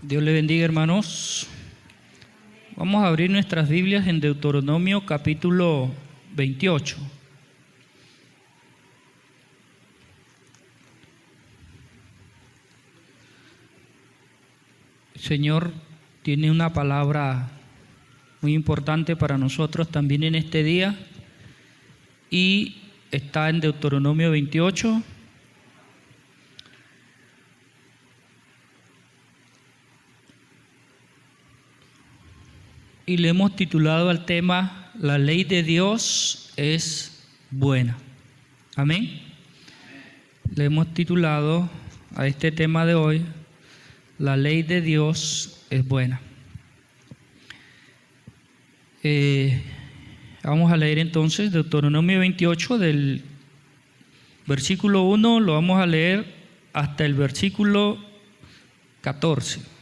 Dios le bendiga, hermanos. Vamos a abrir nuestras Biblias en Deuteronomio capítulo 28. El Señor tiene una palabra muy importante para nosotros también en este día y está en Deuteronomio 28. Y le hemos titulado al tema La ley de Dios es buena. Amén. Le hemos titulado a este tema de hoy La ley de Dios es buena. Vamos a leer entonces Deuteronomio 28 del versículo 1, lo vamos a leer hasta el versículo 14.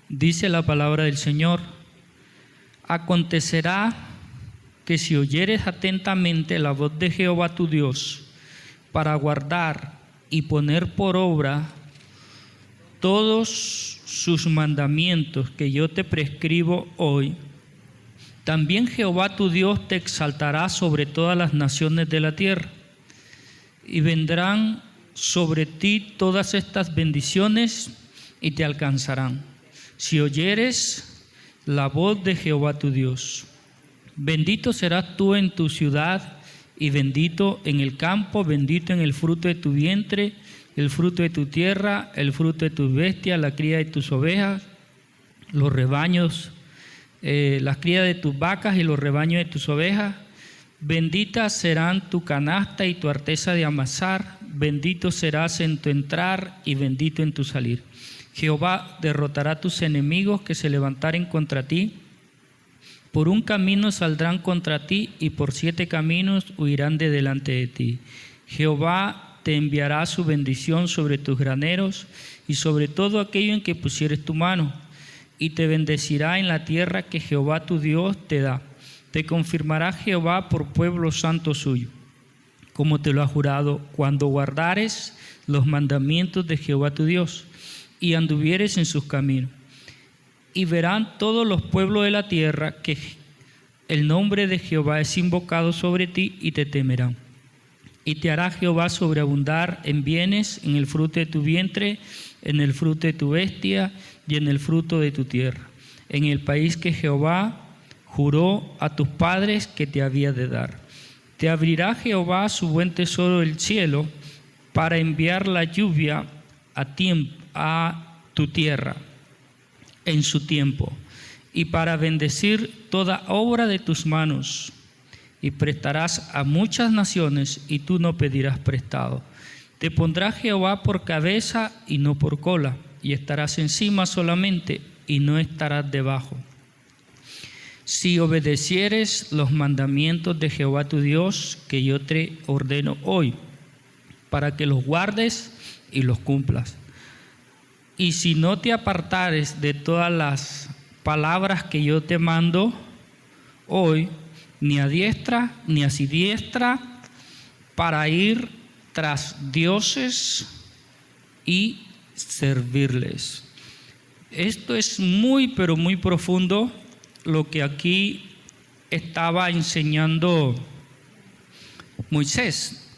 Dice la palabra del Señor: acontecerá que si oyeres atentamente la voz de Jehová tu Dios para guardar y poner por obra todos sus mandamientos que yo te prescribo hoy, también Jehová tu Dios te exaltará sobre todas las naciones de la tierra, y vendrán sobre ti todas estas bendiciones y te alcanzarán, si oyeres la voz de Jehová tu Dios. Bendito serás tú en tu ciudad y bendito en el campo, bendito en el fruto de tu vientre, el fruto de tu tierra, el fruto de tus bestias, la cría de tus ovejas, los rebaños, las crías de tus vacas y los rebaños de tus ovejas. Benditas serán tu canasta y tu arteza de amasar, bendito serás en tu entrar y bendito en tu salir. Jehová derrotará a tus enemigos que se levantaren contra ti. Por un camino saldrán contra ti y por 7 caminos huirán de delante de ti. Jehová te enviará su bendición sobre tus graneros y sobre todo aquello en que pusieres tu mano, y te bendecirá en la tierra que Jehová tu Dios te da. Te confirmará Jehová por pueblo santo suyo, como te lo ha jurado, cuando guardares los mandamientos de Jehová tu Dios y anduvieres en sus caminos. Y verán todos los pueblos de la tierra que el nombre de Jehová es invocado sobre ti y te temerán. Y te hará Jehová sobreabundar en bienes, en el fruto de tu vientre, en el fruto de tu bestia y en el fruto de tu tierra, en el país que Jehová juró a tus padres que te había de dar. Te abrirá Jehová su buen tesoro del cielo para enviar la lluvia a tu tierra en su tiempo, y para bendecir toda obra de tus manos, y prestarás a muchas naciones y tú no pedirás prestado. Te pondrá Jehová por cabeza y no por cola, y estarás encima solamente y no estarás debajo. Si obedecieres los mandamientos de Jehová tu Dios que yo te ordeno hoy, para que los guardes y los cumplas. Y si no te apartares de todas las palabras que yo te mando hoy, ni a diestra ni a siniestra, para ir tras dioses y servirles. Esto es muy, pero muy profundo lo que aquí estaba enseñando Moisés.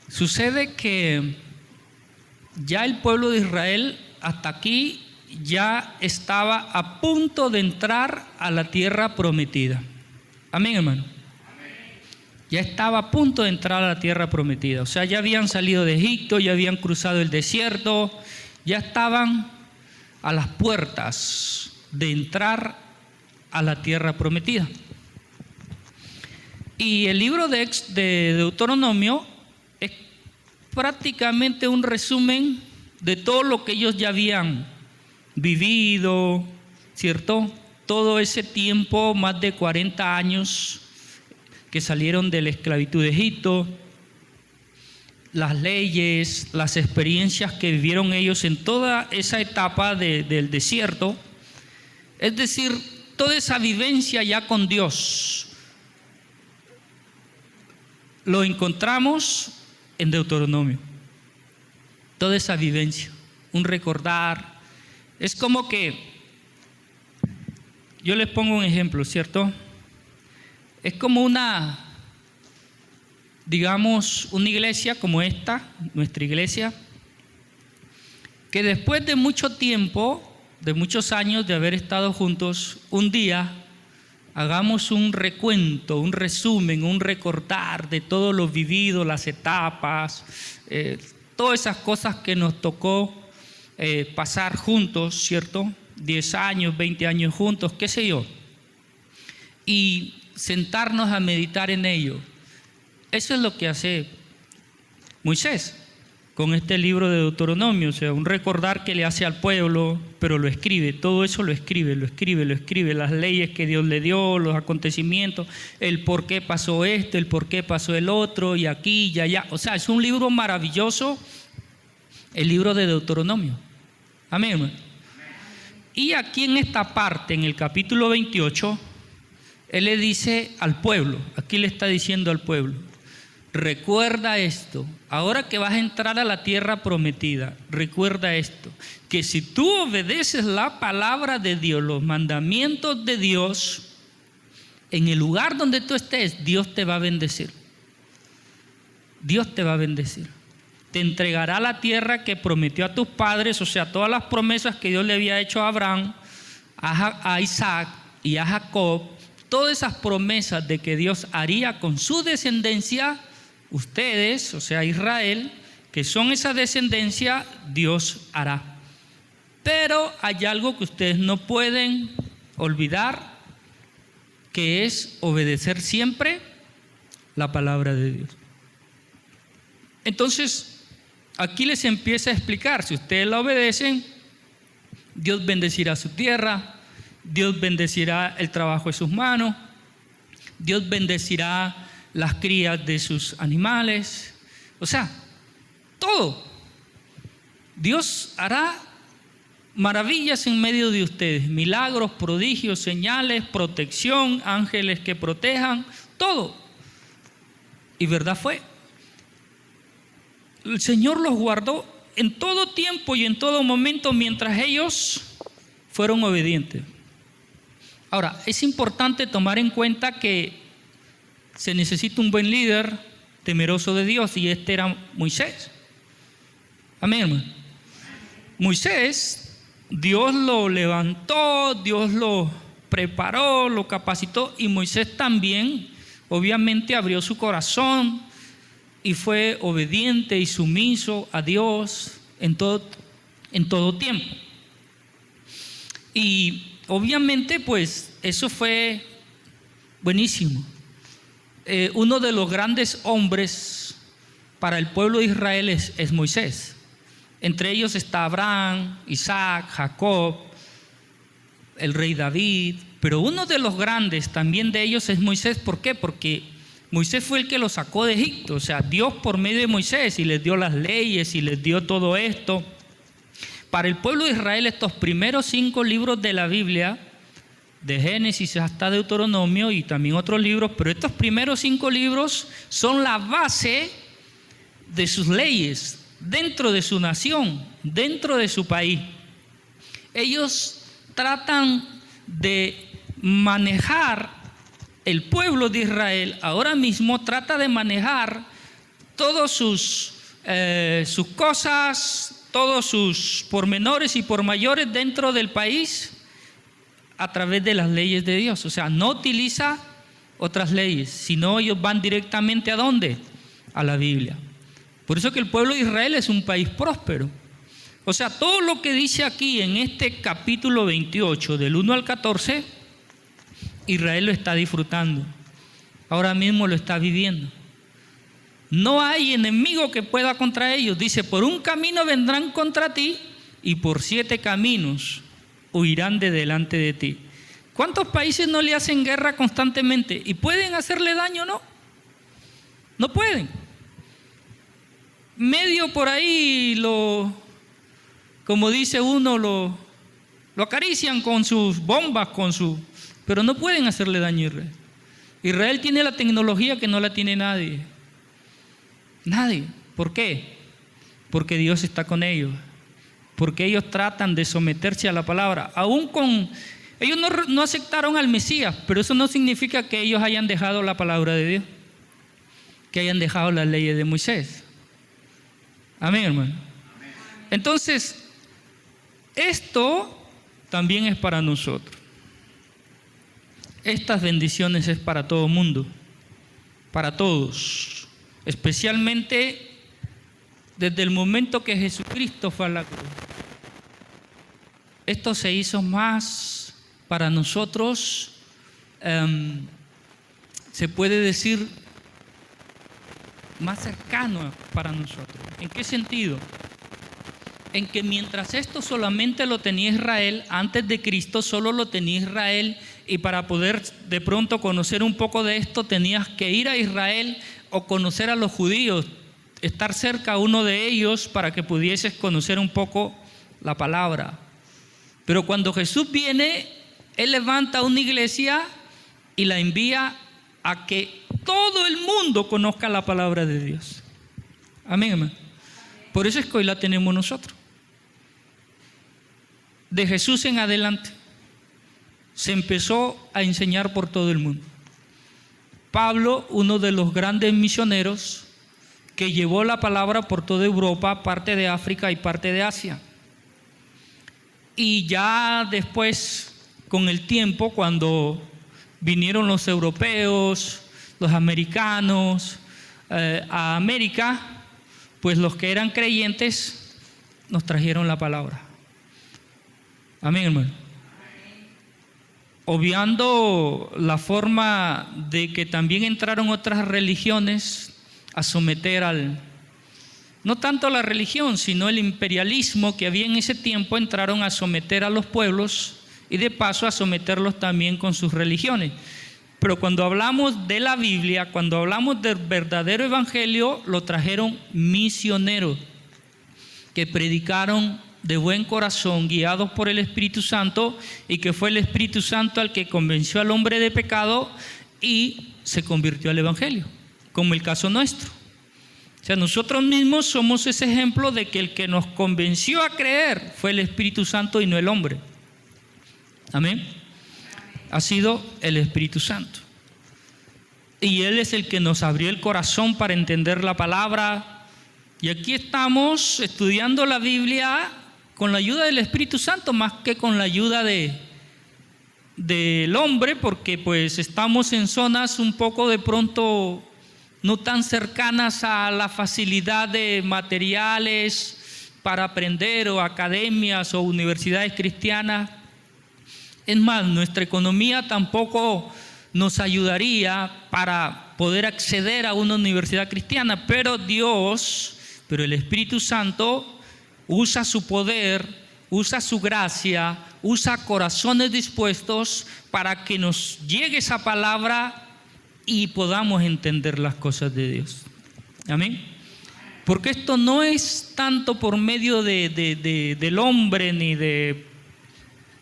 Sucede que ya el pueblo de Israel hasta aquí ya estaba a punto de entrar a la tierra prometida. Amén, hermano. Ya estaba a punto de entrar a la tierra prometida. O sea, ya habían salido de Egipto, ya habían cruzado el desierto, ya estaban a las puertas de entrar a la tierra prometida. Y el libro de Deuteronomio es prácticamente un resumen de todo lo que ellos ya habían vivido, ¿cierto? Todo ese tiempo, más de 40 años que salieron de la esclavitud de Egipto, las leyes, las experiencias que vivieron ellos en toda esa etapa del desierto, es decir, toda esa vivencia ya con Dios, lo encontramos en Deuteronomio. toda esa vivencia, un recordar. Es como que, yo les pongo un ejemplo, ¿cierto? Es como una, digamos, una iglesia como esta, nuestra iglesia, que después de mucho tiempo, de muchos años de haber estado juntos, un día hagamos un recuento, un resumen, un recordar de todo lo vivido, las etapas, todas esas cosas que nos tocó pasar juntos, ¿cierto? 10 años, 20 años juntos, qué sé yo. Y sentarnos a meditar en ello. Eso es lo que hace Moisés con este libro de Deuteronomio, o sea, un recordar que le hace al pueblo, pero lo escribe, todo eso lo escribe, las leyes que Dios le dio, los acontecimientos, el por qué pasó esto, el por qué pasó el otro, y aquí y allá. O sea, es un libro maravilloso, el libro de Deuteronomio. Amén, hermano. Y aquí en esta parte, en el capítulo 28, él le dice al pueblo, aquí le está diciendo al pueblo, recuerda esto, ahora que vas a entrar a la tierra prometida, recuerda esto, que si tú obedeces la palabra de Dios, los mandamientos de Dios, en el lugar donde tú estés, Dios te va a bendecir. Dios te va a bendecir. Te entregará la tierra que prometió a tus padres, o sea, todas las promesas que Dios le había hecho a Abraham, a Isaac y a Jacob, todas esas promesas de que Dios haría con su descendencia, ustedes, o sea, Israel, que son esa descendencia, Dios hará. Pero hay algo que ustedes no pueden olvidar, que es obedecer siempre la palabra de Dios. Entonces, aquí les empieza a explicar, si ustedes la obedecen, Dios bendecirá su tierra, Dios bendecirá el trabajo de sus manos, Dios bendecirá las crías de sus animales, o sea, todo. Dios hará maravillas en medio de ustedes, milagros, prodigios, señales, protección, ángeles que protejan, todo. Y verdad fue. El Señor los guardó en todo tiempo y en todo momento mientras ellos fueron obedientes. Ahora, es importante tomar en cuenta que se necesita un buen líder temeroso de Dios, y este era Moisés. Amén, hermano. Moisés, Dios lo levantó, Dios lo preparó, lo capacitó, y Moisés también, obviamente, abrió su corazón y fue obediente y sumiso a Dios en todo tiempo. Y obviamente, pues, eso fue buenísimo. Uno de los grandes hombres para el pueblo de Israel es Moisés. Entre ellos está Abraham, Isaac, Jacob, el rey David. Pero uno de los grandes también de ellos es Moisés. ¿Por qué? Porque Moisés fue el que los sacó de Egipto. O sea, Dios por medio de Moisés, y les dio las leyes y les dio todo esto. Para el pueblo de Israel, estos primeros 5 libros de la Biblia, de Génesis hasta Deuteronomio y también otros libros, pero estos primeros 5 libros son la base de sus leyes dentro de su nación, dentro de su país. Ellos tratan de manejar, el pueblo de Israel ahora mismo trata de manejar todos sus cosas, todos sus pormenores y por mayores dentro del país a través de las leyes de Dios. O sea, no utiliza otras leyes, sino ellos van directamente ¿a dónde? A la Biblia. Por eso que el pueblo de Israel es un país próspero. O sea, todo lo que dice aquí en este capítulo 28, del 1 al 14, Israel lo está disfrutando. Ahora mismo lo está viviendo. No hay enemigo que pueda contra ellos. Dice, por un camino vendrán contra ti y por 7 caminos huirán de delante de ti. ¿Cuántos países no le hacen guerra constantemente? ¿Y pueden hacerle daño? No. No pueden. Medio por ahí como dice uno, lo acarician con sus bombas, pero no pueden hacerle daño a Israel. Israel tiene la tecnología que no la tiene nadie. Nadie. ¿Por qué? porque Dios está con ellos, porque ellos tratan de someterse a la palabra. Ellos no aceptaron al Mesías, pero eso no significa que ellos hayan dejado la palabra de Dios, que hayan dejado las leyes de Moisés. Amén, hermano. Entonces, esto también es para nosotros. Estas bendiciones es para todo el mundo, para todos, especialmente desde el momento que Jesucristo fue a la cruz. Esto se hizo más para nosotros, se puede decir, más cercano para nosotros. ¿En qué sentido? En que mientras esto solamente lo tenía Israel, antes de Cristo solo lo tenía Israel, y para poder de pronto conocer un poco de esto tenías que ir a Israel o conocer a los judíos, estar cerca a uno de ellos para que pudieses conocer un poco la palabra. Pero cuando Jesús viene, Él levanta una iglesia y la envía a que todo el mundo conozca la palabra de Dios. Amén, amén. Por eso es que hoy la tenemos nosotros. De Jesús en adelante se empezó a enseñar por todo el mundo. Pablo, uno de los grandes misioneros que llevó la palabra por toda Europa, parte de África y parte de Asia. Y ya después, con el tiempo, cuando vinieron los europeos, los americanos a América, pues los que eran creyentes nos trajeron la palabra. Amén, hermano. Obviando la forma de que también entraron otras religiones a someter no tanto la religión, sino el imperialismo que había en ese tiempo, entraron a someter a los pueblos y de paso a someterlos también con sus religiones. Pero cuando hablamos de la Biblia, cuando hablamos del verdadero evangelio, lo trajeron misioneros que predicaron de buen corazón, guiados por el Espíritu Santo, y que fue el Espíritu Santo el que convenció al hombre de pecado y se convirtió al evangelio, como el caso nuestro. O sea, nosotros mismos somos ese ejemplo de que el que nos convenció a creer fue el Espíritu Santo y no el hombre. Amén. Ha sido el Espíritu Santo. Y Él es el que nos abrió el corazón para entender la palabra. Y aquí estamos estudiando la Biblia con la ayuda del Espíritu Santo, más que con la ayuda del hombre, porque pues estamos en zonas un poco de pronto no tan cercanas a la facilidad de materiales para aprender, o academias o universidades cristianas. Es más, nuestra economía tampoco nos ayudaría para poder acceder a una universidad cristiana, pero el Espíritu Santo usa su poder, usa su gracia, usa corazones dispuestos para que nos llegue esa palabra y podamos entender las cosas de Dios. Amén. Porque esto no es tanto por medio del hombre, ni de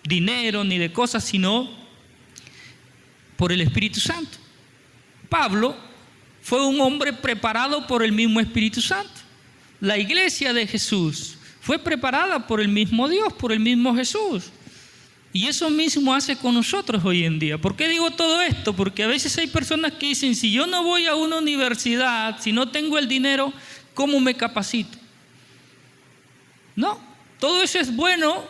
dinero, ni de cosas, sino por el Espíritu Santo. Pablo fue un hombre preparado por el mismo Espíritu Santo. La iglesia de Jesús fue preparada por el mismo Dios, por el mismo Jesús. Y eso mismo hace con nosotros hoy en día. ¿Por qué digo todo esto? Porque a veces hay personas que dicen, si yo no voy a una universidad, si no tengo el dinero, ¿cómo me capacito? No, todo eso es bueno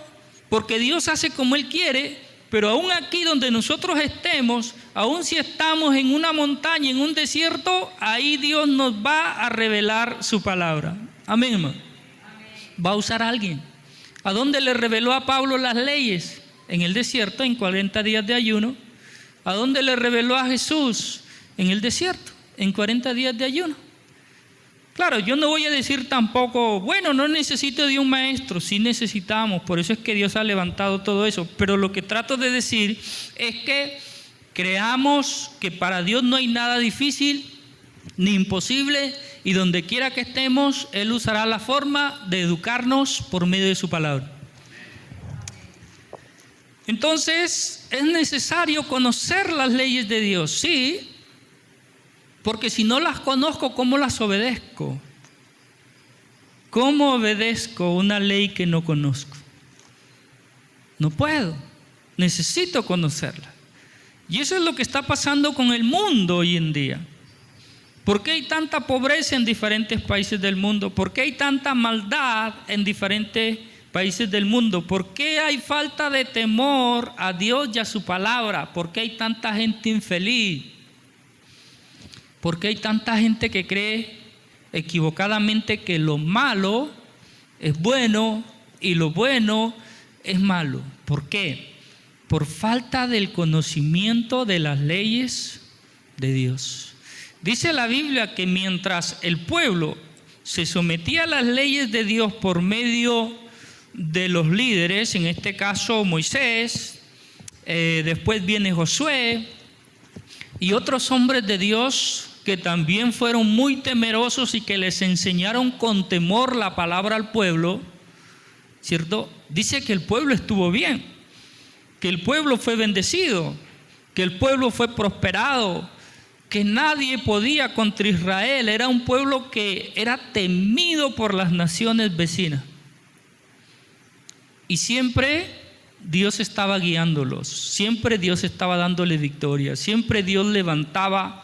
porque Dios hace como Él quiere, pero aún aquí donde nosotros estemos, aún si estamos en una montaña, en un desierto, ahí Dios nos va a revelar su palabra. Amén, hermano. Va a usar a alguien. ¿A dónde le reveló a Pablo las leyes? En el desierto, en 40 días de ayuno. ¿A dónde le reveló a Jesús? En el desierto, en 40 días de ayuno. Claro, yo no voy a decir tampoco, bueno, no necesito de un maestro. Sí necesitamos, por eso es que Dios ha levantado todo eso. Pero lo que trato de decir es que creamos que para Dios no hay nada difícil ni imposible, y donde quiera que estemos, Él usará la forma de educarnos por medio de su palabra. Entonces, es necesario conocer las leyes de Dios, sí, porque si no las conozco, ¿cómo las obedezco? ¿cómo obedezco una ley que no conozco? No puedo, necesito conocerla. Y eso es lo que está pasando con el mundo hoy en día. ¿Por qué hay tanta pobreza en diferentes países del mundo? ¿Por qué hay tanta maldad en diferentes países del mundo? ¿Por qué hay falta de temor a Dios y a su palabra? ¿Por qué hay tanta gente infeliz? ¿Por qué hay tanta gente que cree equivocadamente que lo malo es bueno y lo bueno es malo? ¿Por qué? Por falta del conocimiento de las leyes de Dios. Dice la Biblia que mientras el pueblo se sometía a las leyes de Dios por medio de los líderes, en este caso Moisés, después viene Josué y otros hombres de Dios que también fueron muy temerosos y que les enseñaron con temor la palabra al pueblo, ¿cierto? Dice que el pueblo estuvo bien, que el pueblo fue bendecido, que el pueblo fue prosperado, que nadie podía contra Israel. Era un pueblo que era temido por las naciones vecinas. Y siempre Dios estaba guiándolos, siempre Dios estaba dándole victoria, siempre Dios levantaba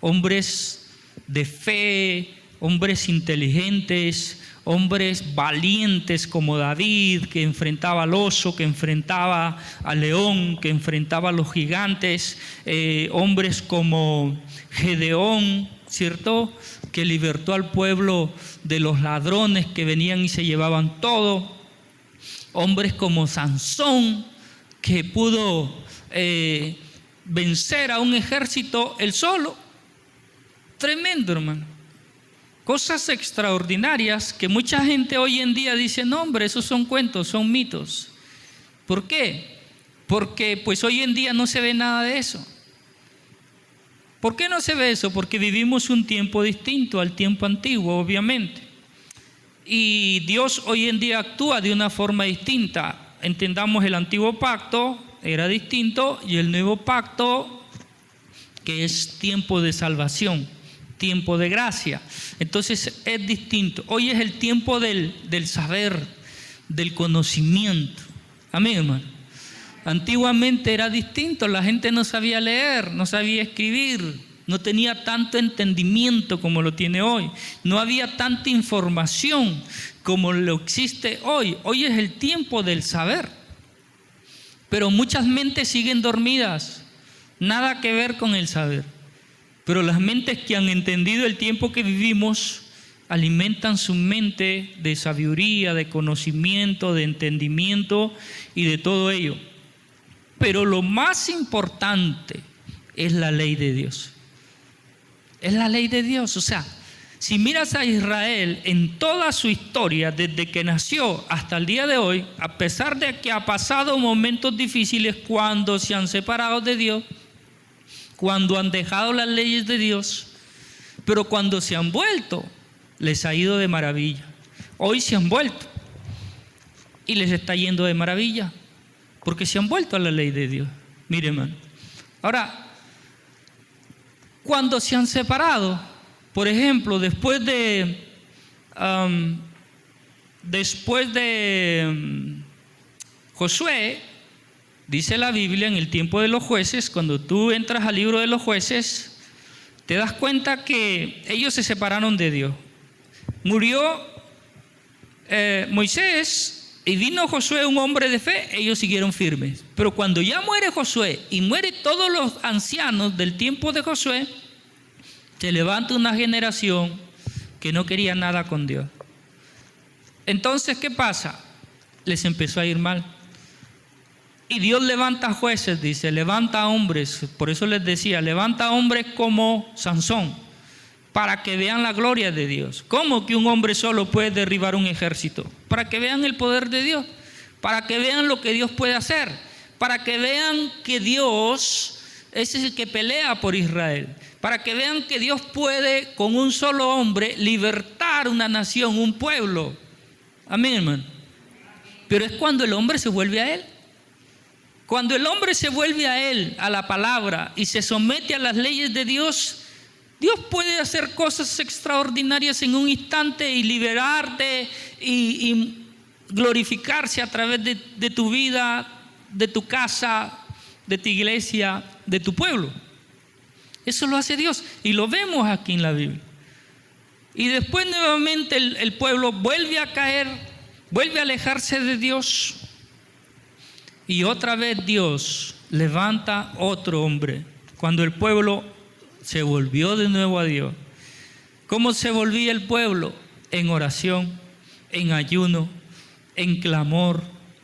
hombres de fe, hombres inteligentes, hombres valientes como David, que enfrentaba al oso, que enfrentaba al león, que enfrentaba a los gigantes, hombres como Gedeón, ¿cierto?, que libertó al pueblo de los ladrones que venían y se llevaban todo, hombres como Sansón, que pudo vencer a un ejército él solo. Tremendo, hermano. Cosas extraordinarias que mucha gente hoy en día dice, no hombre, esos son cuentos, son mitos. ¿Por qué? Porque pues hoy en día no se ve nada de eso. ¿Por qué no se ve eso? Porque vivimos un tiempo distinto al tiempo antiguo, obviamente. Y Dios hoy en día actúa de una forma distinta. Entendamos, el antiguo pacto era distinto y el nuevo pacto, que es tiempo de salvación, tiempo de gracia. Entonces es distinto. Hoy es el tiempo del saber, del conocimiento. Amén, hermano. Antiguamente era distinto. La gente no sabía leer, no sabía escribir, no tenía tanto entendimiento como lo tiene hoy. No había tanta información como lo existe hoy. Hoy es el tiempo del saber. Pero muchas mentes siguen dormidas. Nada que ver con el saber. Pero las mentes que han entendido el tiempo que vivimos alimentan su mente de sabiduría, de conocimiento, de entendimiento y de todo ello. Pero lo más importante es la ley de Dios. Es la ley de Dios. O sea, si miras a Israel en toda su historia, desde que nació hasta el día de hoy, a pesar de que ha pasado momentos difíciles cuando se han separado de Dios, cuando han dejado las leyes de Dios, pero cuando se han vuelto, les ha ido de maravilla. Hoy se han vuelto y les está yendo de maravilla, porque se han vuelto a la ley de Dios. Mire, hermano. Ahora, cuando se han separado, por ejemplo, después de Josué, dice la Biblia, en el tiempo de los jueces, cuando tú entras al libro de los jueces, te das cuenta que ellos se separaron de Dios. Murió Moisés y vino Josué, un hombre de fe, ellos siguieron firmes. Pero cuando ya muere Josué y muere todos los ancianos del tiempo de Josué, se levanta una generación que no quería nada con Dios. Entonces, ¿qué pasa? Les empezó a ir mal. Y Dios levanta jueces, dice, levanta hombres. Por eso les decía, levanta hombres como Sansón, para que vean la gloria de Dios. ¿Cómo que un hombre solo puede derribar un ejército? Para que vean el poder de Dios, para que vean lo que Dios puede hacer, para que vean que Dios es el que pelea por Israel, para que vean que Dios puede con un solo hombre libertar una nación, un pueblo. Amén, hermano. Pero es cuando el hombre se vuelve a Él. Cuando el hombre se vuelve a Él, a la palabra, y se somete a las leyes de Dios, Dios puede hacer cosas extraordinarias en un instante y liberarte y glorificarse a través de tu vida, de tu casa, de tu iglesia, de tu pueblo. Eso lo hace Dios y lo vemos aquí en la Biblia. Y después nuevamente el pueblo vuelve a caer, vuelve a alejarse de Dios. Y otra vez Dios levanta otro hombre. Cuando el pueblo se volvió de nuevo a Dios. ¿Cómo se volvía el pueblo? En oración, en ayuno, en clamor,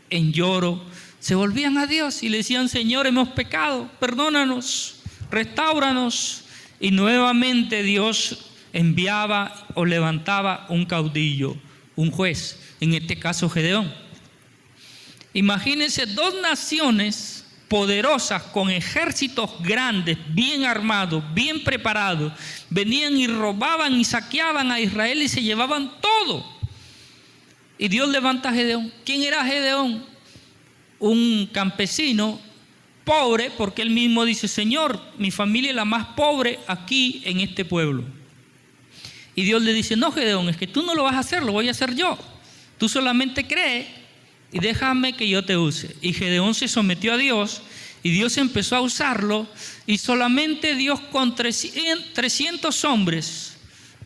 en lloro. Se volvían a Dios y le decían: Señor, hemos pecado, perdónanos, restáuranos. Y nuevamente Dios enviaba o levantaba un caudillo, un juez, en este caso Gedeón. Imagínense dos naciones poderosas, con ejércitos grandes, bien armados, bien preparados, venían y robaban y saqueaban a Israel y se llevaban todo. Y Dios levanta a Gedeón. ¿Quién era Gedeón? Un campesino pobre, porque él mismo dice: Señor, mi familia es la más pobre aquí en este pueblo. Y Dios le dice: no, Gedeón, es que tú no lo vas a hacer, lo voy a hacer yo. Tú solamente cree y déjame que yo te use. Y Gedeón se sometió a Dios y Dios empezó a usarlo, y solamente Dios con 300 hombres,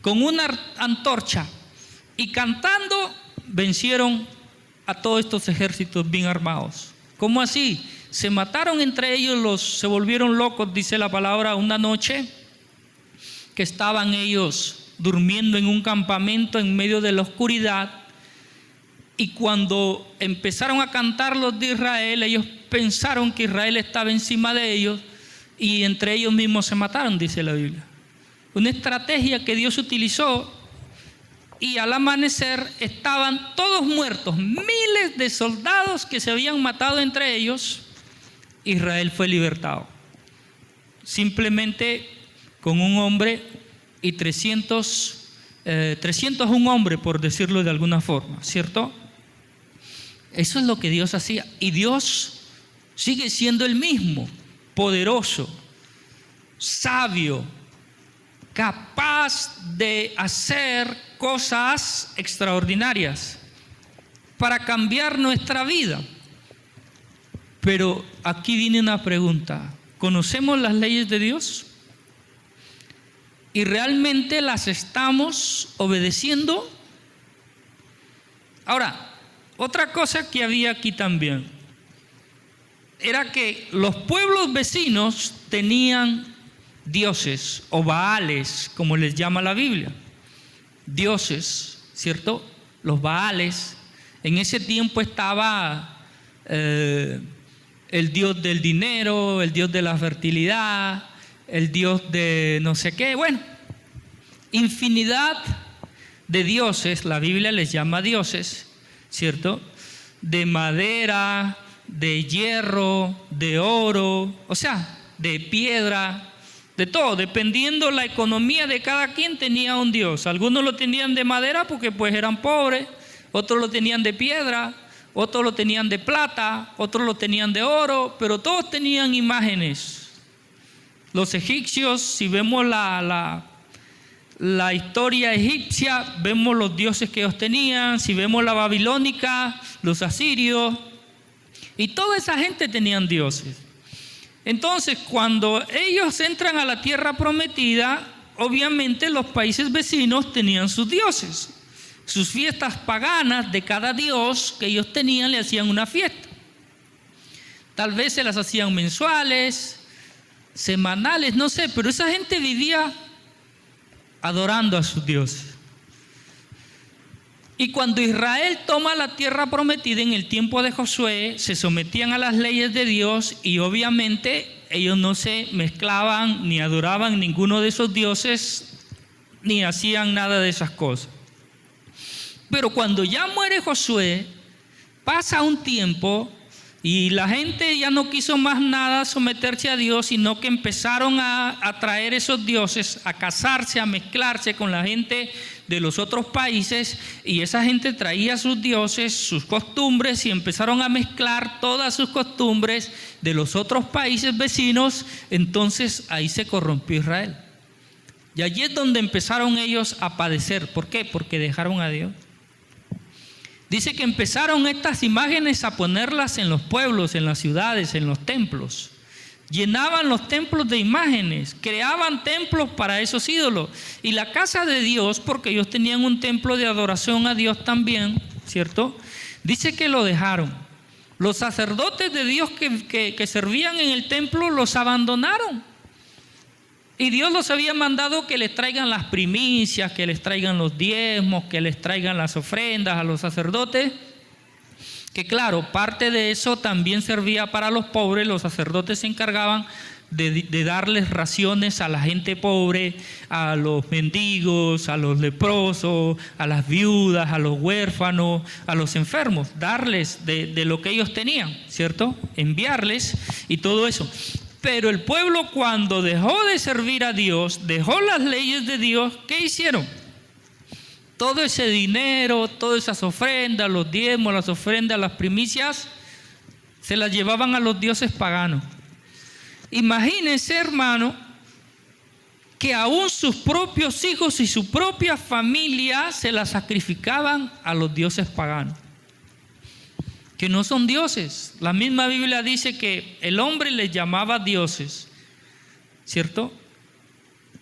con una antorcha y cantando, vencieron a todos estos ejércitos bien armados. ¿Cómo así? Se mataron entre ellos, se volvieron locos, dice la palabra, una noche que estaban ellos durmiendo en un campamento en medio de la oscuridad. Y cuando empezaron a cantar los de Israel, ellos pensaron que Israel estaba encima de ellos y entre ellos mismos se mataron, dice la Biblia. Una estrategia que Dios utilizó, y al amanecer estaban todos muertos, miles de soldados que se habían matado entre ellos. Israel fue libertado, simplemente con un hombre y 301 hombres, por decirlo de alguna forma, ¿cierto? Eso es lo que Dios hacía. Y Dios sigue siendo el mismo, poderoso, sabio, capaz de hacer cosas extraordinarias para cambiar nuestra vida. Pero aquí viene una pregunta: ¿conocemos las leyes de Dios? ¿Y realmente las estamos obedeciendo? Ahora, otra cosa que había aquí también era que los pueblos vecinos tenían dioses o baales, como les llama la Biblia. Dioses, ¿cierto? Los baales. En ese tiempo estaba el dios del dinero, el dios de la fertilidad, el dios de no sé qué. Bueno, infinidad de dioses, la Biblia les llama dioses, ¿cierto? De madera, de hierro, de oro, o sea, de piedra, de todo, dependiendo la economía de cada quien tenía un dios. Algunos lo tenían de madera porque pues eran pobres, otros lo tenían de piedra, otros lo tenían de plata, otros lo tenían de oro, pero todos tenían imágenes. Los egipcios, si vemos la historia egipcia, vemos los dioses que ellos tenían. Si vemos la babilónica, los asirios, y toda esa gente tenían dioses. Entonces, cuando ellos entran a la tierra prometida, obviamente los países vecinos tenían sus dioses. Sus fiestas paganas de cada dios que ellos tenían, le hacían una fiesta. Tal vez se las hacían mensuales, semanales, no sé, pero esa gente vivía adorando a sus dioses. Y cuando Israel toma la tierra prometida en el tiempo de Josué, se sometían a las leyes de Dios y obviamente ellos no se mezclaban ni adoraban ninguno de esos dioses ni hacían nada de esas cosas. Pero cuando ya muere Josué, pasa un tiempo y la gente ya no quiso más nada someterse a Dios, sino que empezaron a traer esos dioses, a casarse, a mezclarse con la gente de los otros países, y esa gente traía sus dioses, sus costumbres, y empezaron a mezclar todas sus costumbres de los otros países vecinos. Entonces ahí se corrompió Israel. Y allí es donde empezaron ellos a padecer. ¿Por qué? Porque dejaron a Dios. Dice que empezaron estas imágenes a ponerlas en los pueblos, en las ciudades, en los templos. Llenaban los templos de imágenes, creaban templos para esos ídolos. Y la casa de Dios, porque ellos tenían un templo de adoración a Dios también, ¿cierto? Dice que lo dejaron. Los sacerdotes de Dios que servían en el templo los abandonaron. Y Dios los había mandado que les traigan las primicias, que les traigan los diezmos, que les traigan las ofrendas a los sacerdotes. Que claro, parte de eso también servía para los pobres. Los sacerdotes se encargaban de darles raciones a la gente pobre, a los mendigos, a los leprosos, a las viudas, a los huérfanos, a los enfermos. Darles de lo que ellos tenían, ¿cierto? Enviarles y todo eso. Pero el pueblo, cuando dejó de servir a Dios, dejó las leyes de Dios, ¿qué hicieron? Todo ese dinero, todas esas ofrendas, los diezmos, las ofrendas, las primicias, se las llevaban a los dioses paganos. Imagínense, hermano, que aún sus propios hijos y su propia familia se las sacrificaban a los dioses paganos, que no son dioses. La misma Biblia dice que el hombre les llamaba dioses, ¿cierto?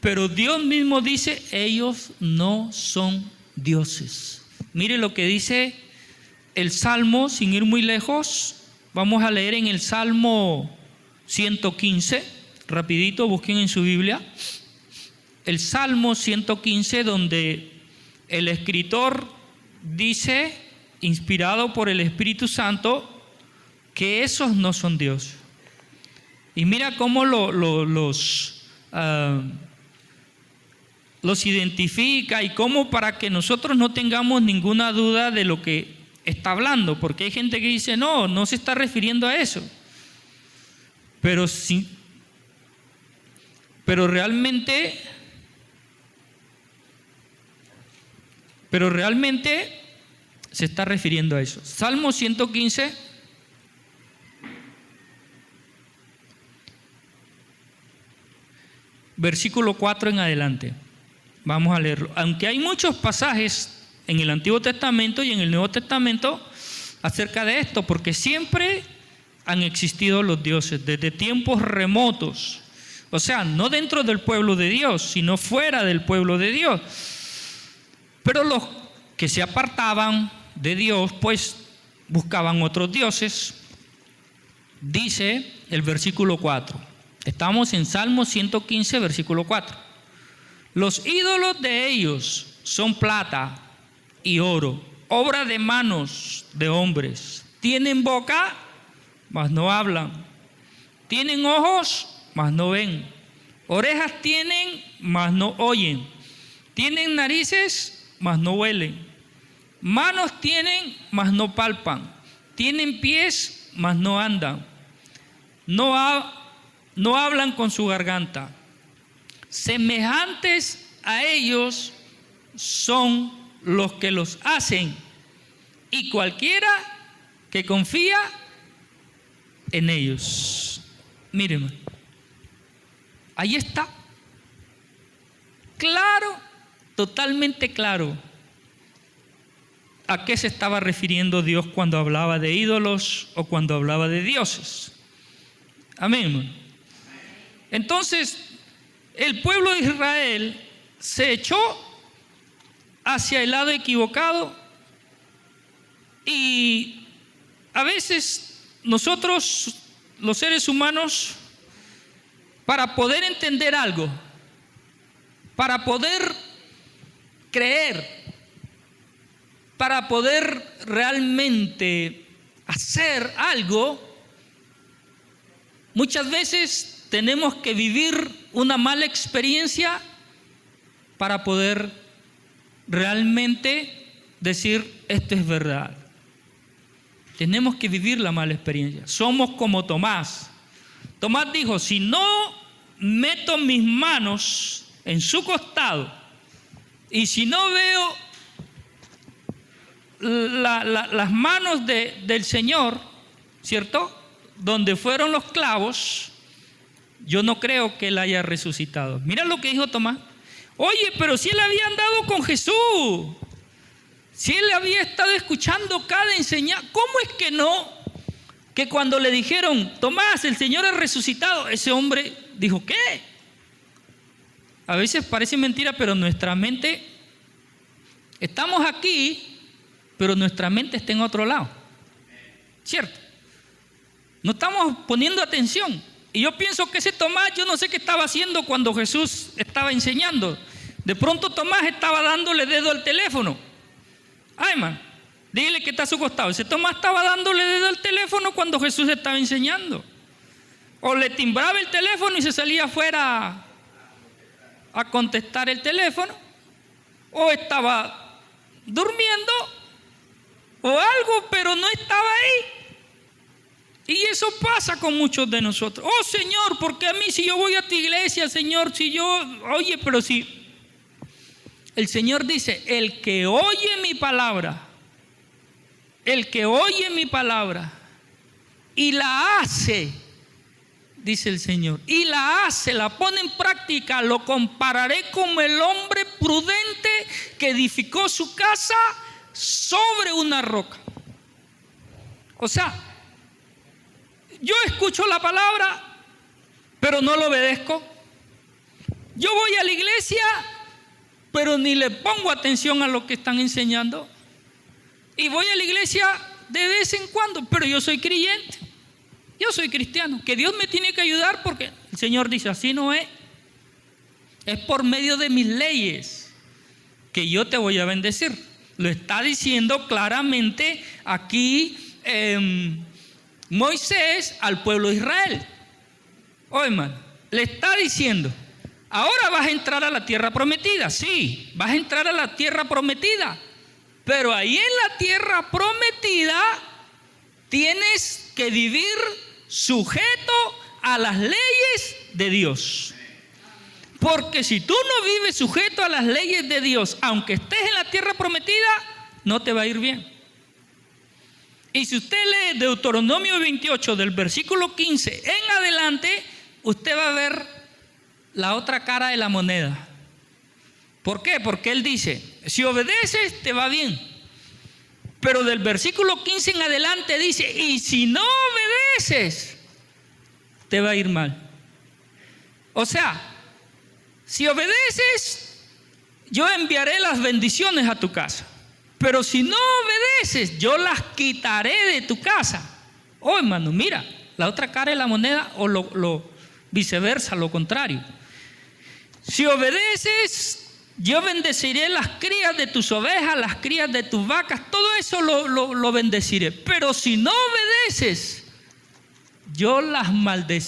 Pero Dios mismo dice, ellos no son dioses. Mire lo que dice el Salmo, sin ir muy lejos. Vamos a leer en el Salmo 115, rapidito, busquen en su Biblia. El Salmo 115, donde el escritor dice, inspirado por el Espíritu Santo, que esos no son Dios. Y mira cómo los identifica, y cómo, para que nosotros no tengamos ninguna duda de lo que está hablando, porque hay gente que dice, no se está refiriendo a eso. Pero sí, pero realmente se está refiriendo a eso. Salmo 115, versículo 4 en adelante. Vamos a leerlo. Aunque hay muchos pasajes en el Antiguo Testamento y en el Nuevo Testamento acerca de esto, porque siempre han existido los dioses desde tiempos remotos. O sea, no dentro del pueblo de Dios, sino fuera del pueblo de Dios. Pero los que se apartaban de Dios, pues buscaban otros dioses. Dice el versículo 4. Estamos en Salmo 115, versículo 4. Los ídolos de ellos son plata y oro, obra de manos de hombres. Tienen boca, mas no hablan. Tienen ojos, mas no ven. Orejas tienen, mas no oyen. Tienen narices, mas no huelen. Manos tienen, mas no palpan. Tienen pies, mas no andan. No hablan con su garganta. Semejantes a ellos son los que los hacen, y cualquiera que confía en ellos. Mírenme, ahí está, claro, totalmente claro, a qué se estaba refiriendo Dios cuando hablaba de ídolos o cuando hablaba de dioses. Amén. Entonces, el pueblo de Israel se echó hacia el lado equivocado, y a veces nosotros, los seres humanos, para poder entender algo, para poder creer, para poder realmente hacer algo, muchas veces tenemos que vivir una mala experiencia para poder realmente decir, esto es verdad. Tenemos que vivir la mala experiencia. Somos como Tomás. Tomás dijo, si no meto mis manos en su costado y si no veo las manos del Señor, ¿cierto?, donde fueron los clavos, yo no creo que él haya resucitado. Mira lo que dijo Tomás. Oye, pero si él había andado con Jesús, si él había estado escuchando cada enseñanza, ¿cómo es que no? Que cuando le dijeron, Tomás, el Señor ha resucitado, ese hombre dijo, ¿qué? A veces parece mentira, pero nuestra mente, estamos aquí, pero nuestra mente está en otro lado, ¿cierto? No estamos poniendo atención. Y yo pienso que ese Tomás, yo no sé qué estaba haciendo cuando Jesús estaba enseñando. De pronto Tomás estaba dándole dedo al teléfono. Ay, man, dígale que está a su costado. Ese Tomás estaba dándole dedo al teléfono cuando Jesús estaba enseñando. O le timbraba el teléfono y se salía afuera a contestar el teléfono. O estaba durmiendo o algo, pero no estaba ahí. Y eso pasa con muchos de nosotros. Oh, Señor, porque a mí si yo voy a tu iglesia, Señor, si yo, oye, pero si el Señor dice, el que oye mi palabra y la hace, dice el Señor, y la hace, la pone en práctica, lo compararé como el hombre prudente que edificó su casa sobre una roca. O sea, yo escucho la palabra, pero no lo obedezco. Yo voy a la iglesia, pero ni le pongo atención a lo que están enseñando. Y voy a la iglesia de vez en cuando, pero yo soy creyente. Yo soy cristiano. Que Dios me tiene que ayudar porque el Señor dice, así no es. Es por medio de mis leyes que yo te voy a bendecir. Lo está diciendo claramente aquí Moisés al pueblo de Israel. Oye, hermano, le está diciendo, ahora vas a entrar a la tierra prometida. Sí, vas a entrar a la tierra prometida. Pero ahí en la tierra prometida tienes que vivir sujeto a las leyes de Dios. Porque si tú no vives sujeto a las leyes de Dios, aunque estés en la tierra prometida, no te va a ir bien. Y si usted lee Deuteronomio 28 del versículo 15 en adelante, usted va a ver la otra cara de la moneda. ¿Por qué? Porque él dice, si obedeces te va bien. Pero del versículo 15 en adelante dice, y si no obedeces, te va a ir mal. O sea, si obedeces, yo enviaré las bendiciones a tu casa. Pero si no obedeces, yo las quitaré de tu casa. Oh, hermano, mira, la otra cara de la moneda o lo viceversa, lo contrario. Si obedeces, yo bendeciré las crías de tus ovejas, las crías de tus vacas, todo eso lo bendeciré. Pero si no obedeces, yo las maldeciré.